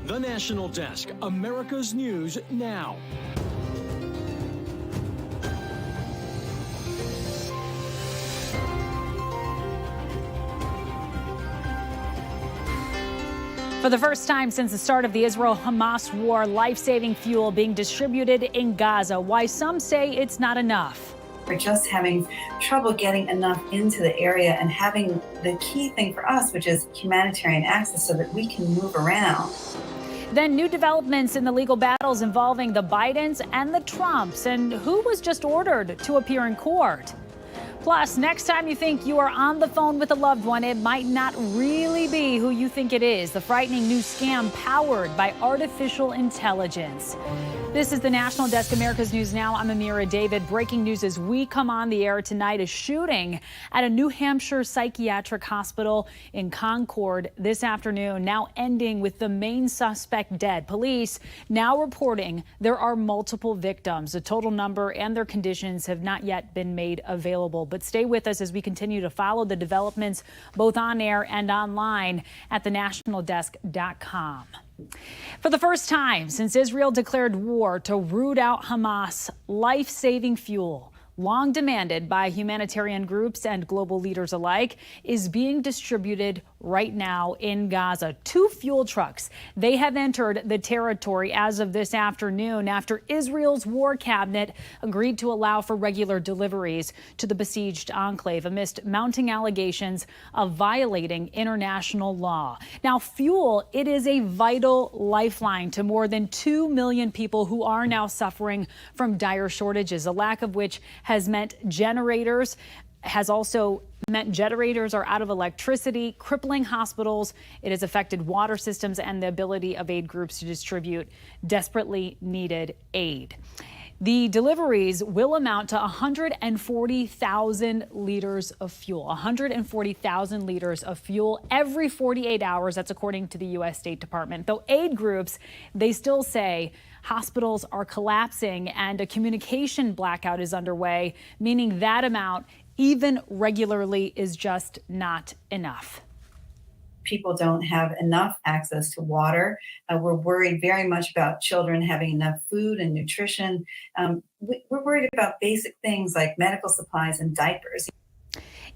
The National Desk, America's News Now. For the first time since the start of the Israel-Hamas war, life-saving fuel being distributed in Gaza. Why some say it's not enough. We're just having trouble getting enough into the area and having the key thing for us, which is humanitarian access so that we can move around. Then new developments in the legal battles involving the Bidens and the Trumps, and who was just ordered to appear in court. Plus, next time you think you are on the phone with a loved one, it might not really be who you think it is. The frightening new scam powered by artificial intelligence. This is the National Desk, America's News Now. I'm Amira David. Breaking news as we come on the air tonight. A shooting at a New Hampshire psychiatric hospital in Concord this afternoon, now ending with the main suspect dead. Police now reporting there are multiple victims. The total number and their conditions have not yet been made available. But stay with us as we continue to follow the developments both on air and online at thenationaldesk.com. For the first time since Israel declared war to root out Hamas, life-saving fuel, long demanded by humanitarian groups and global leaders alike, is being distributed right now in Gaza. 2 fuel trucks, they have entered the territory as of this afternoon after Israel's war cabinet agreed to allow for regular deliveries to the besieged enclave amidst mounting allegations of violating international law. Now, fuel, it is a vital lifeline to more than 2 million people who are now suffering from dire shortages, a lack of which has meant generators are out of electricity, crippling hospitals. It has affected water systems and the ability of aid groups to distribute desperately needed aid. The deliveries will amount to 140,000 liters of fuel, 140,000 liters of fuel every 48 hours. That's according to the U.S. State Department. Though aid groups, they still say hospitals are collapsing and a communication blackout is underway, meaning that amount, even regularly, is just not enough. People don't have enough access to water. We're worried very much about children having enough food and nutrition. We're worried about basic things like medical supplies and diapers.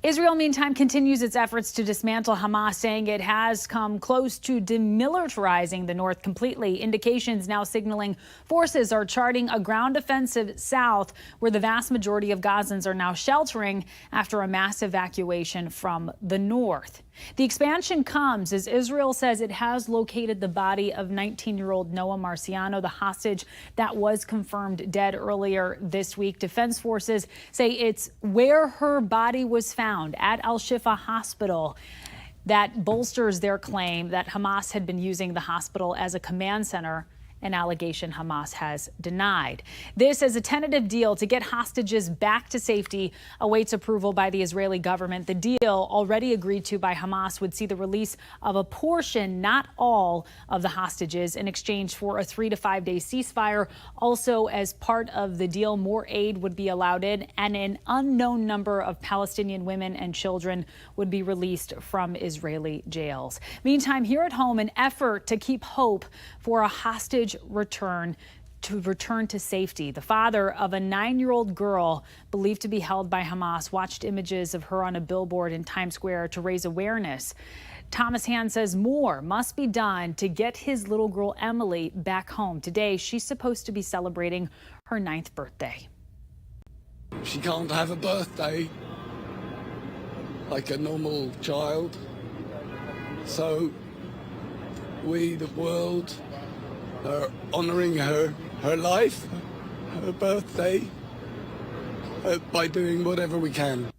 Israel, meantime, continues its efforts to dismantle Hamas, saying it has come close to demilitarizing the north completely. Indications now signaling forces are charting a ground offensive south, where the vast majority of Gazans are now sheltering after a mass evacuation from the north. The expansion comes as Israel says it has located the body of 19-year-old Noah Marciano, the hostage that was confirmed dead earlier this week. Defense forces say it's where her body was found, at Al-Shifa Hospital. That bolsters their claim that Hamas had been using the hospital as a command center, an allegation Hamas has denied. This, as a tentative deal to get hostages back to safety, awaits approval by the Israeli government. The deal, already agreed to by Hamas, would see the release of a portion, not all, of the hostages in exchange for a 3 to 5 day ceasefire. Also, as part of the deal, more aid would be allowed in, and an unknown number of Palestinian women and children would be released from Israeli jails. Meantime, here at home, an effort to keep hope for a hostage return to safety. The father of a 9-year-old girl believed to be held by Hamas watched images of her on a billboard in Times Square to raise awareness. Thomas Hand says more must be done to get his little girl Emily back home. Today, she's supposed to be celebrating her 9th birthday. She can't have a birthday like a normal child. So we, the world, are honouring her life, her birthday, by doing whatever we can.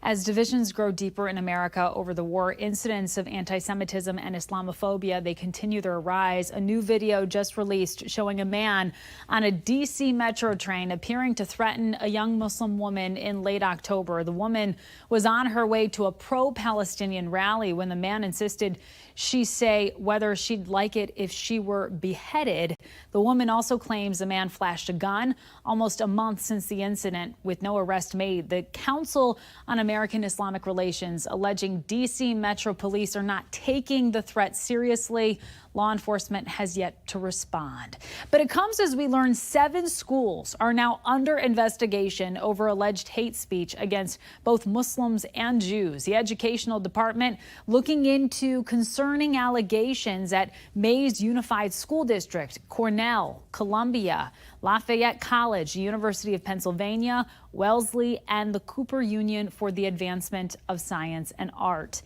As divisions grow deeper in America over the war, incidents of anti-Semitism and Islamophobia, they continue their rise. A new video just released showing a man on a D.C. metro train appearing to threaten a young Muslim woman in late October. The woman was on her way to a pro-Palestinian rally when the man insisted she say whether she'd like it if she were beheaded. The woman also claims the man flashed a gun almost a month since the incident, with no arrest made. The Council on American Islamic Relations alleging D.C. Metro Police are not taking the threat seriously. Law enforcement has yet to respond. But it comes as we learn 7 schools are now under investigation over alleged hate speech against both Muslims and Jews. The Educational Department looking into concerning allegations at Mays Unified School District, Cornell, Columbia, Lafayette College, University of Pennsylvania, Wellesley, and the Cooper Union for the Advancement of Science and Art.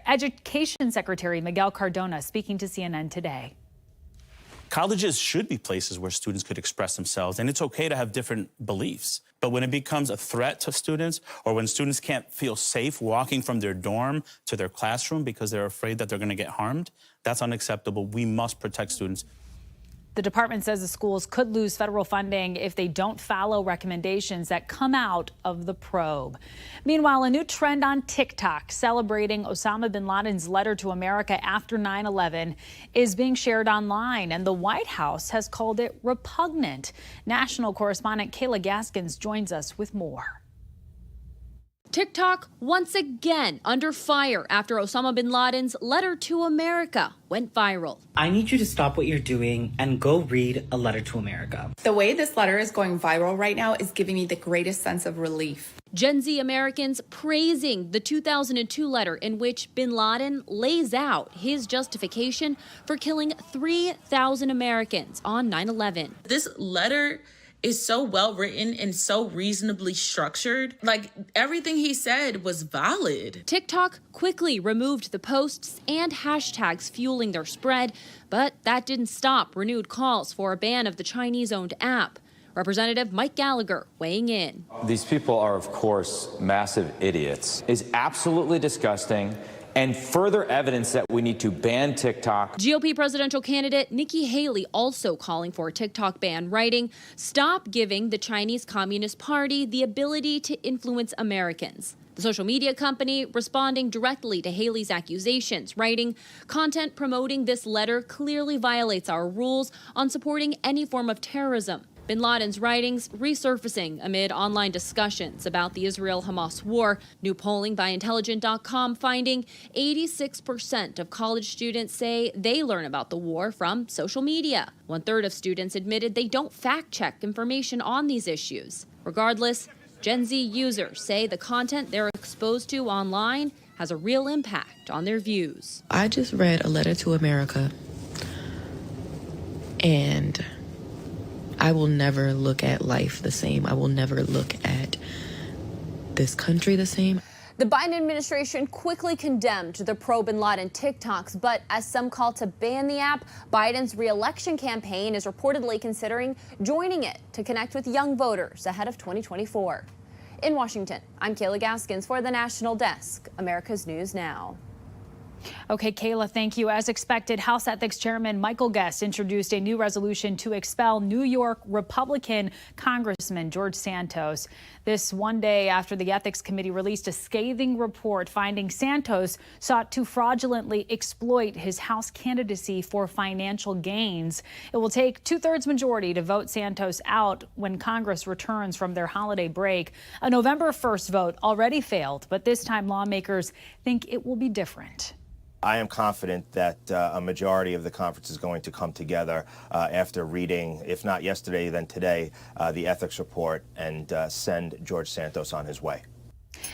Education Secretary Miguel Cardona speaking to CNN today. Colleges should be places where students could express themselves, and it's okay to have different beliefs. But when it becomes a threat to students, or when students can't feel safe walking from their dorm to their classroom because they're afraid that they're going to get harmed, that's unacceptable. We must protect students. The department says the schools could lose federal funding if they don't follow recommendations that come out of the probe. Meanwhile, a new trend on TikTok celebrating Osama bin Laden's letter to America after 9/11 is being shared online, and the White House has called it repugnant. National correspondent Kayla Gaskins joins us with more. TikTok once again under fire after Osama bin Laden's letter to America went viral. I need you to stop what you're doing and go read A Letter to America. The way this letter is going viral right now is giving me the greatest sense of relief. Gen Z Americans praising the 2002 letter in which bin Laden lays out his justification for killing 3,000 Americans on 9/11. This letter is so well written and so reasonably structured. Like, everything he said was valid. TikTok quickly removed the posts and hashtags fueling their spread, but that didn't stop renewed calls for a ban of the Chinese-owned app. Representative Mike Gallagher weighing in. These people are, of course, massive idiots. It's absolutely disgusting, and further evidence that we need to ban TikTok. GOP presidential candidate Nikki Haley also calling for a TikTok ban, writing, "Stop giving the Chinese Communist Party the ability to influence Americans." The social media company responding directly to Haley's accusations, writing, "Content promoting this letter clearly violates our rules on supporting any form of terrorism." Bin Laden's writings resurfacing amid online discussions about the Israel-Hamas war. New polling by Intelligent.com finding 86% of college students say they learn about the war from social media. 1/3 of students admitted they don't fact-check information on these issues. Regardless, Gen Z users say the content they're exposed to online has a real impact on their views. I just read A Letter to America, and I will never look at life the same. I will never look at this country the same. The Biden administration quickly condemned the pro-Bin Laden TikToks, but as some call to ban the app, Biden's re-election campaign is reportedly considering joining it to connect with young voters ahead of 2024. In Washington, I'm Kayla Gaskins for the National Desk, America's News Now. Okay, Kayla, thank you. As expected, House Ethics Chairman Michael Guest introduced a new resolution to expel New York Republican Congressman George Santos. This one day after the Ethics Committee released a scathing report finding Santos sought to fraudulently exploit his House candidacy for financial gains. It will take 2/3 majority to vote Santos out when Congress returns from their holiday break. A November 1st vote already failed, but this time lawmakers think it will be different. I am confident that a majority of the conference is going to come together after reading, if not yesterday, then today, the ethics report and send George Santos on his way.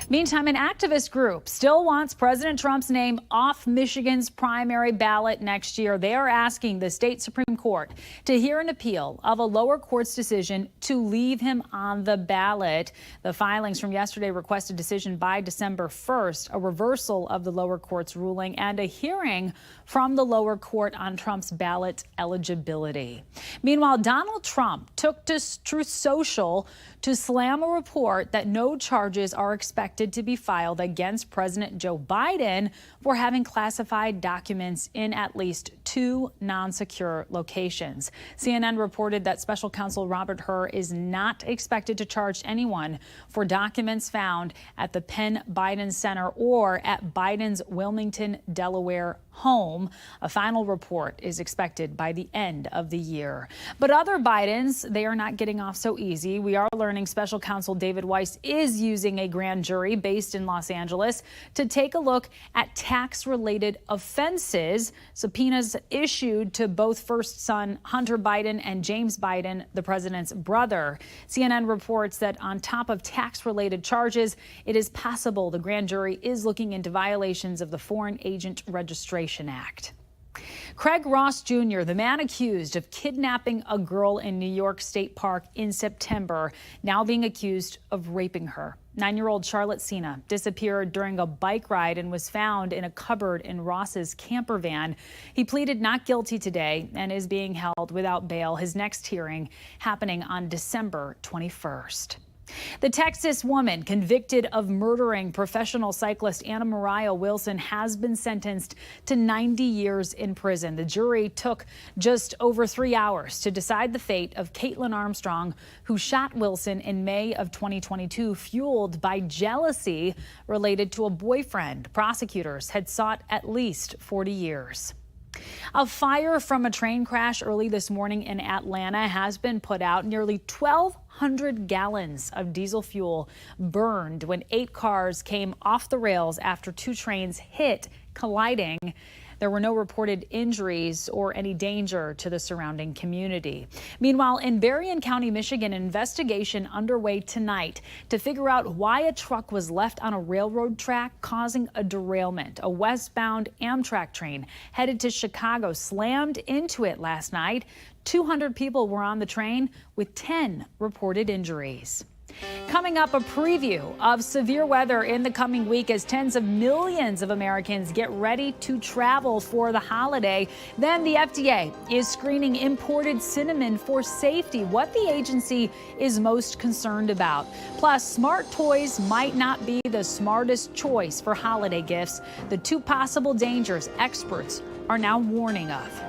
Meantime, an activist group still wants President Trump's name off Michigan's primary ballot next year. They are asking the state Supreme Court to hear an appeal of a lower court's decision to leave him on the ballot. The filings from yesterday request a decision by December 1st, a reversal of the lower court's ruling, and a hearing from the lower court on Trump's ballot eligibility. Meanwhile, Donald Trump took to Truth Social to slam a report that no charges are expected to be filed against President Joe Biden for having classified documents in at least 2 non-secure locations. CNN reported that Special Counsel Robert Hur is not expected to charge anyone for documents found at the Penn Biden Center or at Biden's Wilmington, Delaware home. A final report is expected by the end of the year. But other Bidens, they are not getting off so easy. We are learning special counsel David Weiss is using a grand jury based in Los Angeles to take a look at tax-related offenses. Subpoenas issued to both first son Hunter Biden and James Biden, the president's brother. CNN reports that on top of tax-related charges, it is possible the grand jury is looking into violations of the Foreign Agent Registration Act. Craig Ross Jr., the man accused of kidnapping a girl in New York State Park in September, now being accused of raping her. 9-year-old Charlotte Sena disappeared during a bike ride and was found in a cupboard in Ross's camper van. He pleaded not guilty today and is being held without bail. His next hearing happening on December 21st. The Texas woman convicted of murdering professional cyclist Anna Maria Wilson has been sentenced to 90 years in prison. The jury took just over 3 hours to decide the fate of Caitlin Armstrong, who shot Wilson in May of 2022, fueled by jealousy related to a boyfriend prosecutors had sought at least 40 years. A fire from a train crash early this morning in Atlanta has been put out. Nearly 1,200 gallons of diesel fuel burned when 8 cars came off the rails after 2 trains hit, colliding. There were no reported injuries or any danger to the surrounding community. Meanwhile, in Berrien County, Michigan, an investigation underway tonight to figure out why a truck was left on a railroad track, causing a derailment. A westbound Amtrak train headed to Chicago slammed into it last night. 200 people were on the train with 10 reported injuries. Coming up, a preview of severe weather in the coming week as tens of millions of Americans get ready to travel for the holiday. Then the FDA is screening imported cinnamon for safety, what the agency is most concerned about. Plus, smart toys might not be the smartest choice for holiday gifts. The 2 possible dangers experts are now warning of.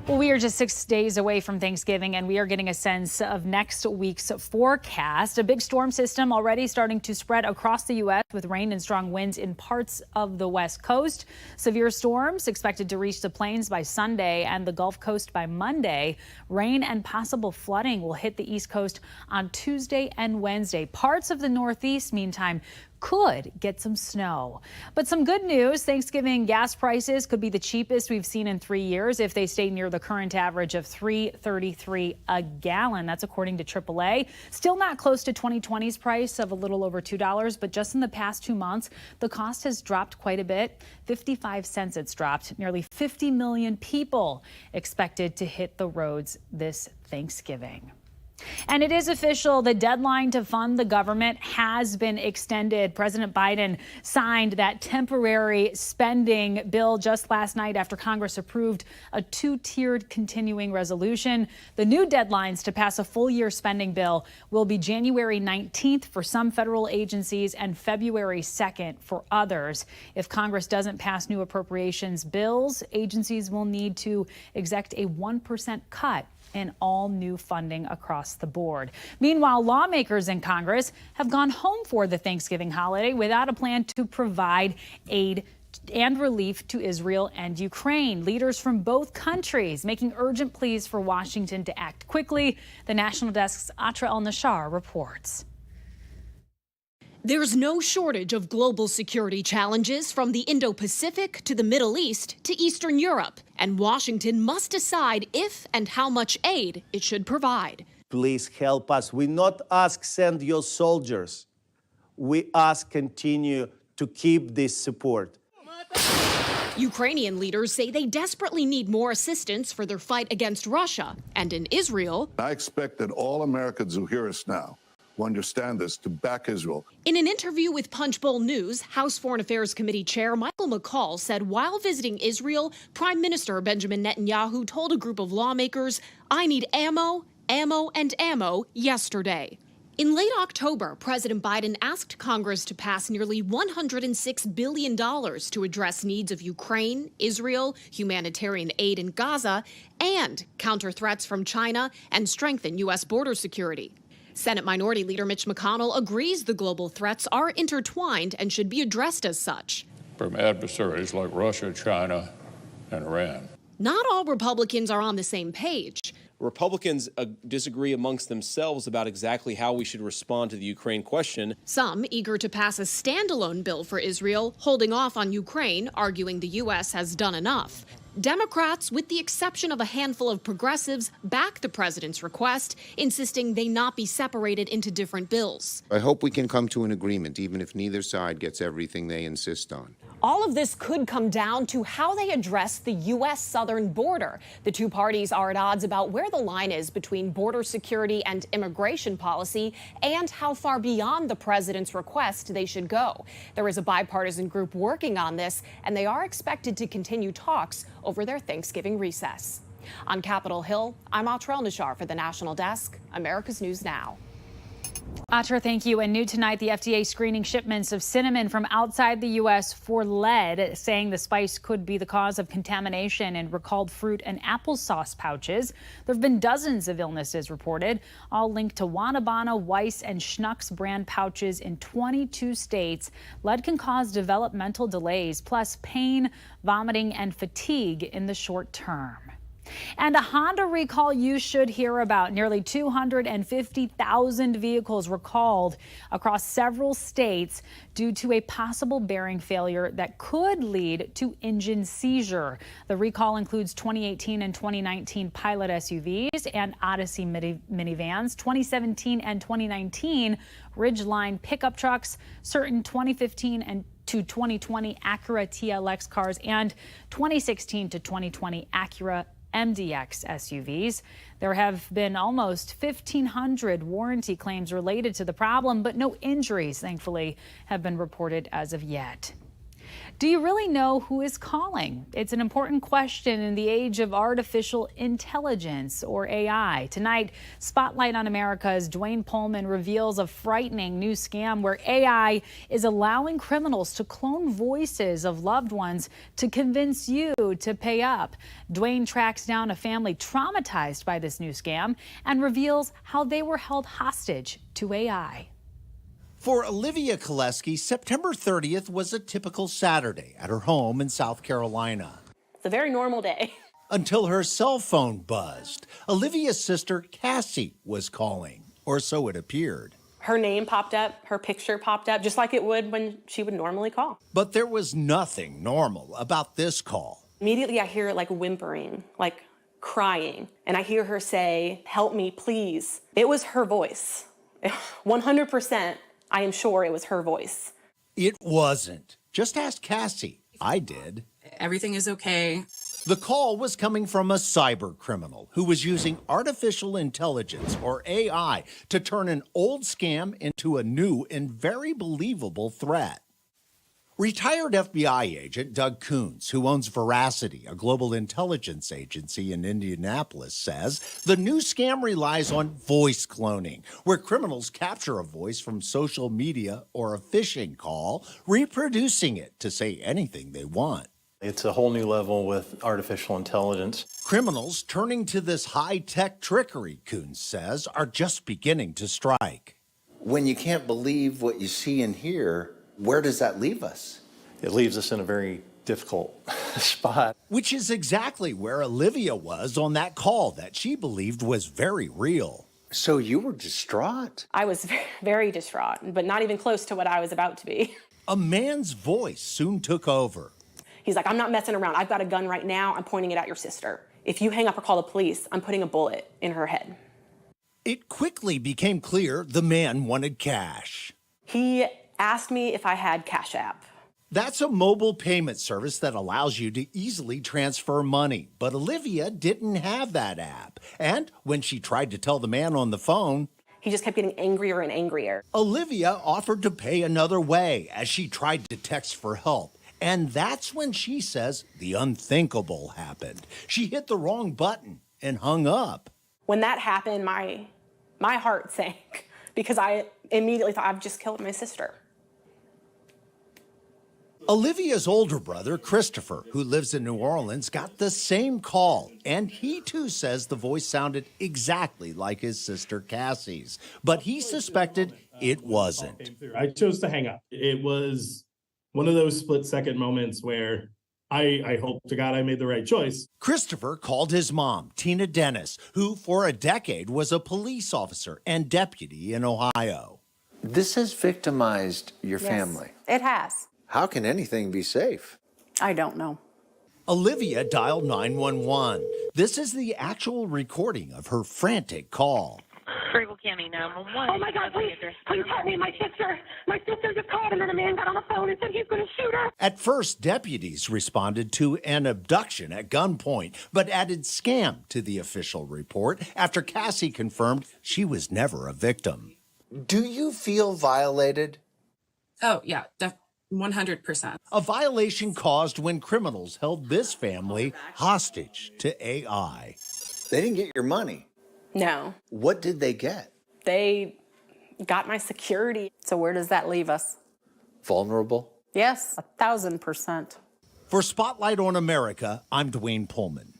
Well, we are just 6 days away from Thanksgiving, and we are getting a sense of next week's forecast. A big storm system already starting to spread across the U.S. with rain and strong winds in parts of the West Coast. Severe storms expected to reach the plains by Sunday and the Gulf Coast by Monday. Rain and possible flooding will hit the East Coast on Tuesday and Wednesday. Parts of the Northeast, meantime, could get some snow. But some good news, Thanksgiving gas prices could be the cheapest we've seen in 3 years if they stay near the current average of $3.33 a gallon. That's according to AAA. Still not close to 2020's price of a little over $2, but just in the past 2 months, the cost has dropped quite a bit. 55 cents it's dropped. Nearly 50 million people expected to hit the roads this Thanksgiving. And it is official. The deadline to fund the government has been extended. President Biden signed that temporary spending bill just last night after Congress approved a two-tiered continuing resolution. The new deadlines to pass a full-year spending bill will be January 19th for some federal agencies and February 2nd for others. If Congress doesn't pass new appropriations bills, agencies will need to exact a 1% cut in all new funding across the board. Meanwhile, lawmakers in Congress have gone home for the Thanksgiving holiday without a plan to provide aid and relief to Israel and Ukraine. Leaders from both countries making urgent pleas for Washington to act quickly. The National Desk's Atra El-Nashar reports. There's no shortage of global security challenges from the Indo-Pacific to the Middle East to Eastern Europe, and Washington must decide if and how much aid it should provide. Please help us. We not ask send your soldiers. We ask continue to keep this support. Ukrainian leaders say they desperately need more assistance for their fight against Russia. And in Israel, I expect that all Americans who hear us now who understand this to back Israel. In an interview with Punchbowl News, House Foreign Affairs Committee Chair Michael McCaul said while visiting Israel, Prime Minister Benjamin Netanyahu told a group of lawmakers, "I need ammo, ammo, and ammo yesterday." In late October, President Biden asked Congress to pass nearly $106 billion to address needs of Ukraine, Israel, humanitarian aid in Gaza, and counter threats from China and strengthen U.S. border security. Senate Minority Leader Mitch McConnell agrees the global threats are intertwined and should be addressed as such. From adversaries like Russia, China, and Iran. Not all Republicans are on the same page. Republicans disagree amongst themselves about exactly how we should respond to the Ukraine question. Some eager to pass a standalone bill for Israel, holding off on Ukraine, arguing the U.S. has done enough. Democrats, with the exception of a handful of progressives, back the president's request, insisting they not be separated into different bills. I hope we can come to an agreement, even if neither side gets everything they insist on. All of this could come down to how they address the U.S. southern border. The two parties are at odds about where the line is between border security and immigration policy and how far beyond the president's request they should go. There is a bipartisan group working on this, and they are expected to continue talks over their Thanksgiving recess. On Capitol Hill, I'm Atra El-Nashar for the National Desk, America's News Now. Atra, thank you. And new tonight, the FDA screening shipments of cinnamon from outside the U.S. for lead, saying the spice could be the cause of contamination in recalled fruit and applesauce pouches. There have been dozens of illnesses reported, all linked to Wanabana, Weiss, and Schnucks brand pouches in 22 states. Lead can cause developmental delays, plus pain, vomiting, and fatigue in the short term. And a Honda recall you should hear about. Nearly 250,000 vehicles recalled across several states due to a possible bearing failure that could lead to engine seizure. The recall includes 2018 and 2019 Pilot SUVs and Odyssey minivans, 2017 and 2019 Ridgeline pickup trucks, certain 2015 and to 2020 Acura TLX cars, and 2016 to 2020 Acura MDX SUVs. There have been almost 1,500 warranty claims related to the problem, but no injuries, thankfully, have been reported as of yet. Do you really know who is calling? It's an important question in the age of artificial intelligence, or AI. Tonight, Spotlight on America's Dwayne Pullman reveals a frightening new scam where AI is allowing criminals to clone voices of loved ones to convince you to pay up. Dwayne tracks down a family traumatized by this new scam and reveals how they were held hostage to AI. For Olivia Koleski, September 30th was a typical Saturday at her home in South Carolina. It's a very normal day. Until her cell phone buzzed. Olivia's sister, Cassie, was calling, or so it appeared. Her name popped up, her picture popped up, just like it would when she would normally call. But there was nothing normal about this call. Immediately I hear like whimpering, like crying, and I hear her say, "Help me, please." It was her voice. 100%. I am sure it was her voice. It wasn't. Just ask Cassie. I did. Everything is okay. The call was coming from a cyber criminal who was using artificial intelligence, or AI, to turn an old scam into a new and very believable threat. Retired FBI agent Doug Coons, who owns Veracity, a global intelligence agency in Indianapolis, says the new scam relies on voice cloning, where criminals capture a voice from social media or a phishing call, reproducing it to say anything they want. It's a whole new level with artificial intelligence. Criminals turning to this high-tech trickery, Coons says, are just beginning to strike. When you can't believe what you see and hear, where does that leave us? It leaves us in a very difficult spot. Which is exactly where Olivia was on that call that she believed was very real. So you were distraught? I was very distraught, but not even close to what I was about to be. A man's voice soon took over. He's like, I'm not messing around. I've got a gun right now. I'm pointing it at your sister. If you hang up or call the police, I'm putting a bullet in her head. It quickly became clear the man wanted cash. He asked me if I had Cash App. That's a mobile payment service that allows you to easily transfer money. But Olivia didn't have that app. And when she tried to tell the man on the phone, he just kept getting angrier and angrier. Olivia offered to pay another way as she tried to text for help. And that's when she says the unthinkable happened. She hit the wrong button and hung up. When that happened, my heart sank because I immediately thought, I've just killed my sister. Olivia's older brother, Christopher, who lives in New Orleans, got the same call. And he too says the voice sounded exactly like his sister Cassie's. But he suspected it wasn't. I chose to hang up. It was one of those split-second moments where I hope to God I made the right choice. Christopher called his mom, Tina Dennis, who for a decade was a police officer and deputy in Ohio. This has victimized your family. It has. How can anything be safe? I don't know. Olivia dialed 911. This is the actual recording of her frantic call. Grable County 911. Oh my God, please help me. My sister just called and then a man got on the phone and said he's going to shoot her. At first, deputies responded to an abduction at gunpoint, but added scam to the official report after Cassie confirmed she was never a victim. Do you feel violated? Oh, yeah, 100%. A violation caused when criminals held this family hostage to AI. They didn't get your money. No. What did they get? They got my security. So where does that leave us? Vulnerable? Yes, 1,000%. For Spotlight on America, I'm Dwayne Pullman.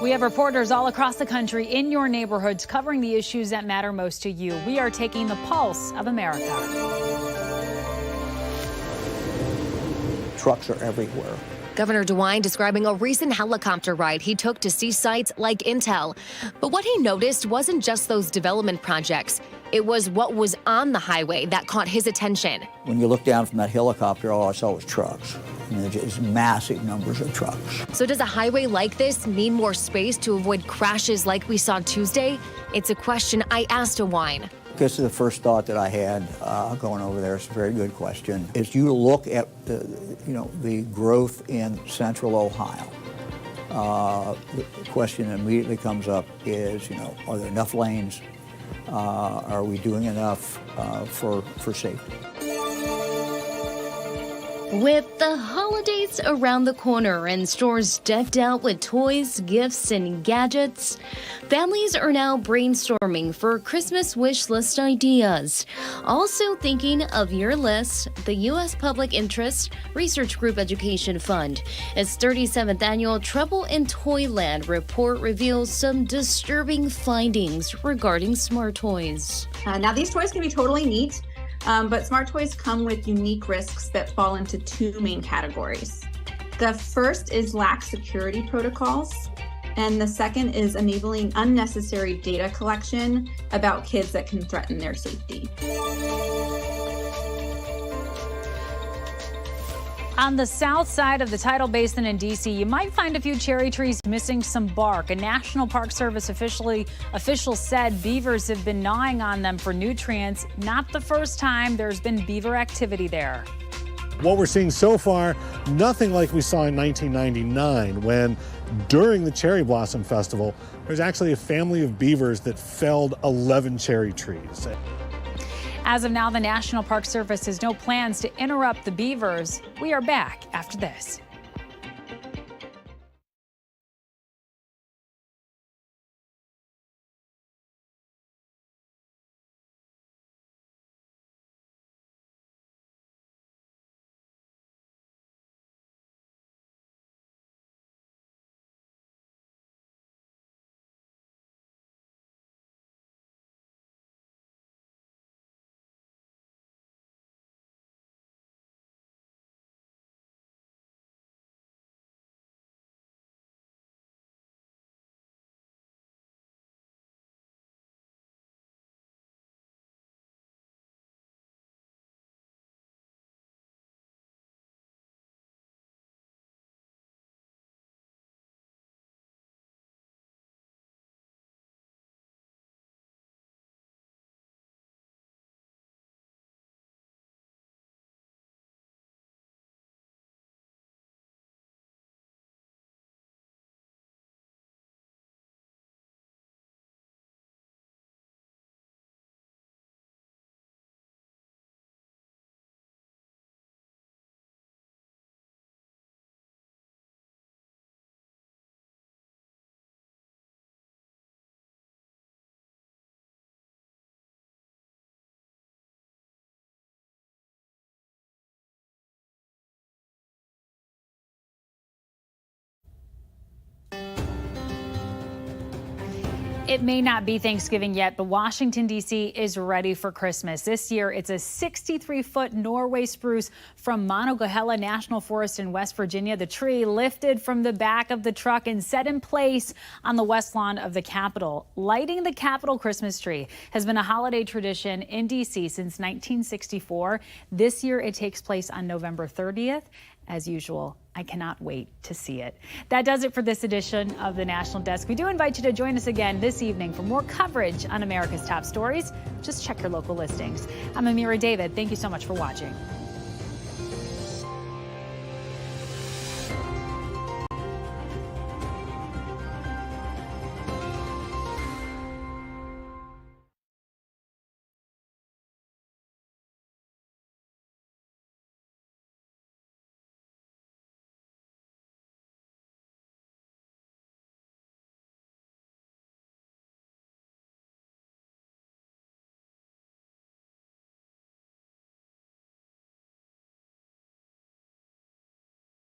We have reporters all across the country in your neighborhoods covering the issues that matter most to you. We are taking the pulse of America. Trucks are everywhere. Governor DeWine describing a recent helicopter ride he took to see sites like Intel. But what he noticed wasn't just those development projects. It was what was on the highway that caught his attention. When you look down from that helicopter, all I saw was trucks. Just massive numbers of trucks. So does a highway like this need more space to avoid crashes like we saw Tuesday? It's a question I asked DeWine. This is the first thought that I had going over there. It's a very good question. As you look at the growth in central Ohio, the question that immediately comes up is, are there enough lanes? Are we doing enough for safety? With the holidays around the corner and stores decked out with toys, gifts, and gadgets, families are now brainstorming for Christmas wish list ideas. Also thinking of your list, the U.S. Public Interest Research Group Education Fund. Its 37th annual Trouble in Toyland report reveals some disturbing findings regarding smart toys. Now, these toys can be totally neat. But smart toys come with unique risks that fall into two main categories. The first is lax security protocols, and the second is enabling unnecessary data collection about kids that can threaten their safety. On the south side of the Tidal Basin in D.C., you might find a few cherry trees missing some bark. A National Park Service official said beavers have been gnawing on them for nutrients. Not the first time there's been beaver activity there. What we're seeing so far, nothing like we saw in 1999 when, during the Cherry Blossom Festival, there's actually a family of beavers that felled 11 cherry trees. As of now, the National Park Service has no plans to interrupt the beavers. We are back after this. It may not be Thanksgiving yet, but Washington, D.C. is ready for Christmas. This year, it's a 63-foot Norway spruce from Monongahela National Forest in West Virginia. The tree lifted from the back of the truck and set in place on the west lawn of the Capitol. Lighting the Capitol Christmas tree has been a holiday tradition in D.C. since 1964. This year, it takes place on November 30th. As usual, I cannot wait to see it. That does it for this edition of the National Desk. We do invite you to join us again this evening for more coverage on America's top stories. Just check your local listings. I'm Amira David. Thank you so much for watching.